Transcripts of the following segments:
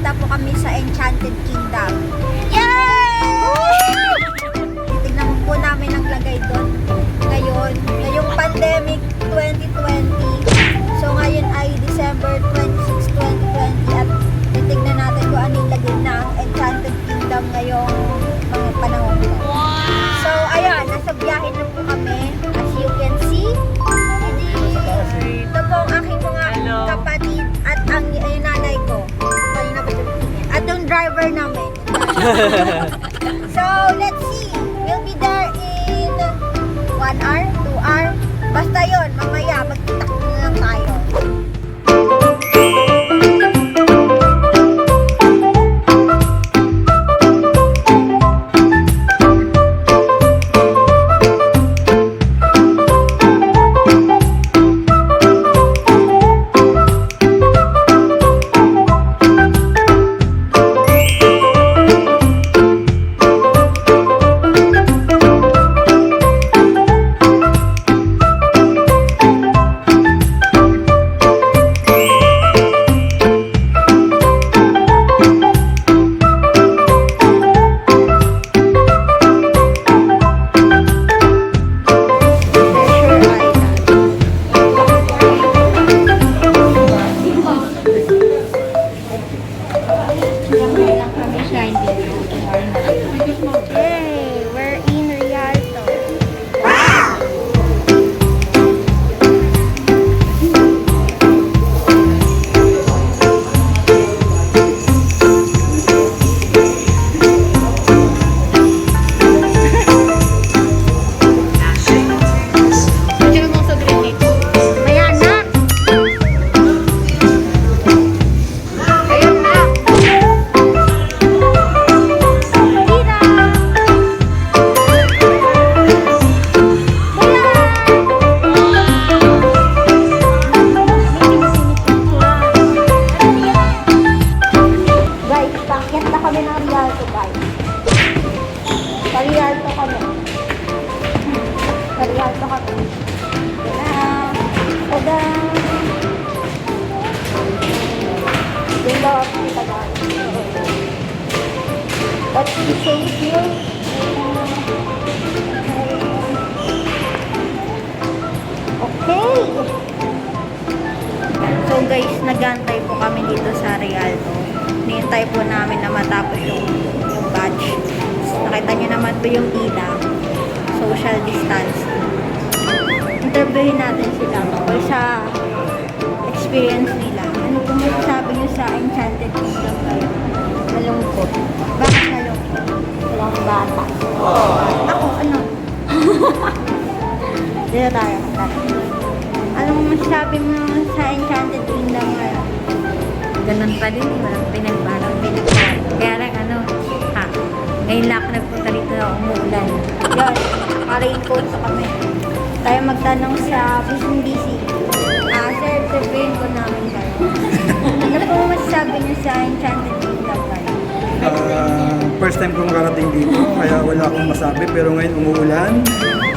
pupunta po kami sa Enchanted Kingdom. Yay! Tignan po namin ang lagay doon. Ngayon, ngayong pandemic 2020. So ngayon ay December 26, 2020 at titignan natin kung ano yung lagay ng Enchanted Kingdom ngayong mga panahon. So ayan, nasa biyahe na po kami. As you can see, ito po ang aking mga kapatid at ang nanay ko. At yung driver namin. So let's see. We'll be there in 1 hour, 2 hour. Basta yun, mamaya magkita na lang tayo. What's the shape here? Okay. So guys, nagantay po kami dito sa Rialto. Nihintay po namin na matapos yung batch. Nakita nyo naman po yung ila. Social distance. Interviewin natin sila tungkol sa experience nila. Ano po masasabi nyo sa Enchanted Kingdom kayo? Malungkot. Bakit malungkot? Walang bata. Ako, ano? Dito tayo. Anong masasabi mo sa Enchanted Kingdom ngayon? Ganun pa din, walang pinagbago. Kaya lang ngayon lang ako nagpunta rito na umuulan. Yun, naka-raincoat sa kami. Tayo magtanong sa busy. Sir, sabihin ko namin kayo. Ano po masasabi niyo sa Enchanted Kingdom kayo? First time kong makarating dito, kaya wala akong masabi. Pero ngayon umuulan,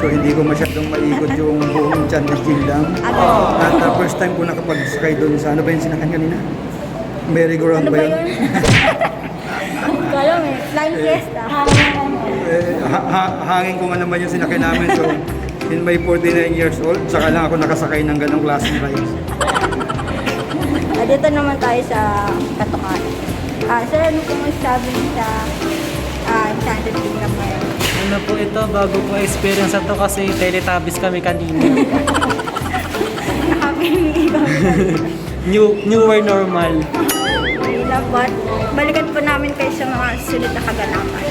so hindi ko masyadong maikot yung buong Enchanted Kingdom. At first time ko nakapag-sky doon sa, ano ba yung sinakyan kanina? Merry-go-round ba yun? Galang eh, flying fiesta. Hangin ko nga naman yung sinakyan namin. So, in my 49 years old, saka lang ako nakasakay ng ganong klaseng rides. Dito naman tayo sa Katukan. Sir, ano po masasabi niyo sa Enchanted Kingdom ngayon? Ano po ito, bago po experience na to kasi Teletubbies kami kanina. Newer normal. I love what? Balikan po namin kayo sa mga sulit na kaganapan.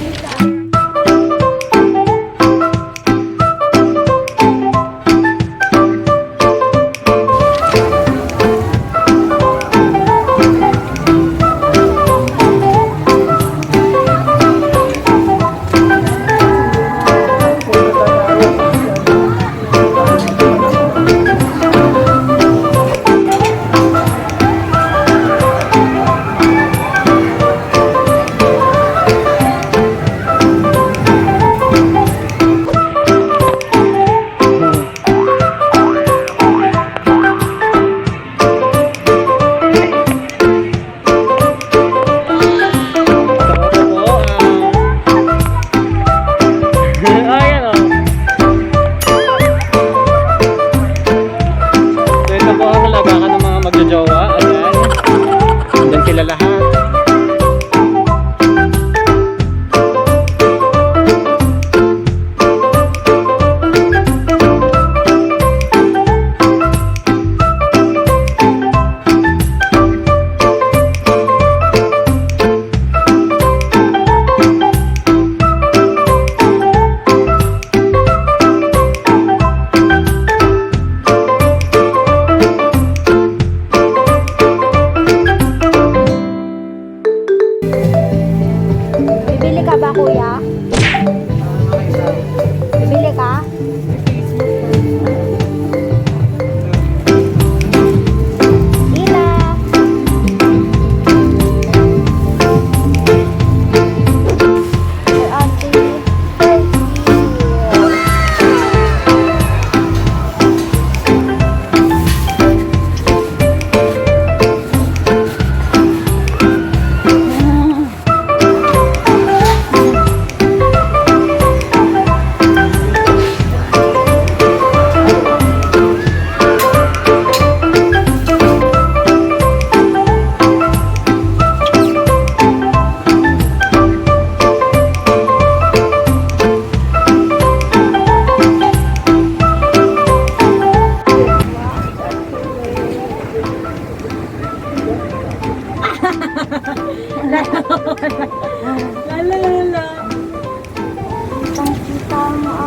Star City.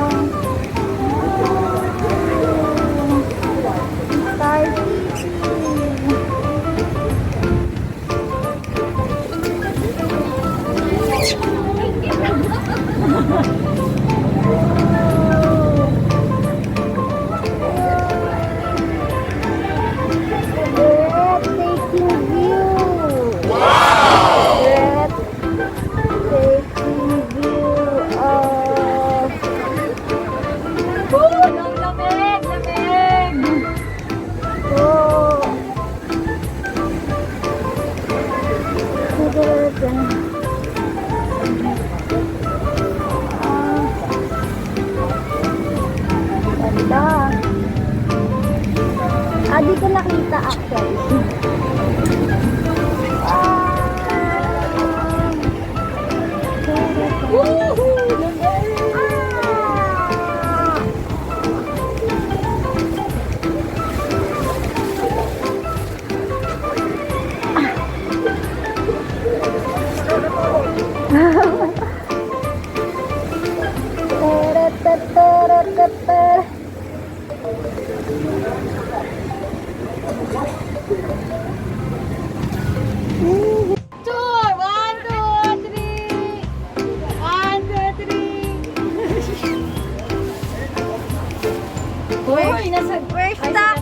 Breathtaking view. Wow! Breathtaking view of... Oh, lamig! Oh. Ganda. Di ko nakita actually. We're stuck